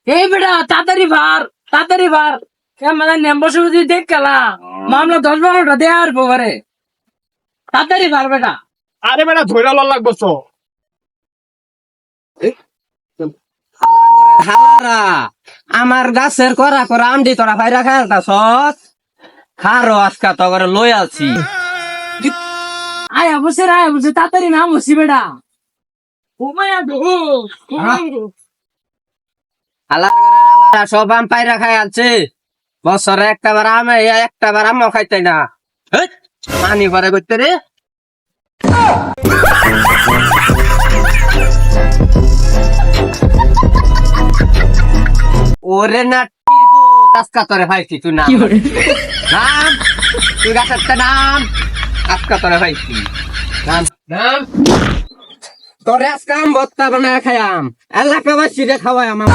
এই বেটা তাড়াতাড়ি ভার মানে নেম্বর সুবিধি দেখ গেলা মামলা 10-12টা দেওয়ার পরে তাড়াতাড়ি ভার বেটা। আরে বেটা ধইরা লল লাগবো তো। হালারা আমার গাছের করা করা আমডি তোরা ভাইরা খাইতা সস খারো আজকা তো করে লই আছি। আয় বসে তাড়াতাড়ি নাম বসি বেটা। হালারা সব আম পাইরা খাই আছে বছরে একটাবার আমে একটাবার আমও খাইতে না। পানি করে করতে রে ওরে না আজকা তোরে ভাইছি তুই না নাম তুই গাছের নাম আজকা তোরে ভাইছি নাম নাম তোরে আজকা আম ভর্তা বানায় খাইয়াম এলাকাবাসী রে খাওয়াই আমার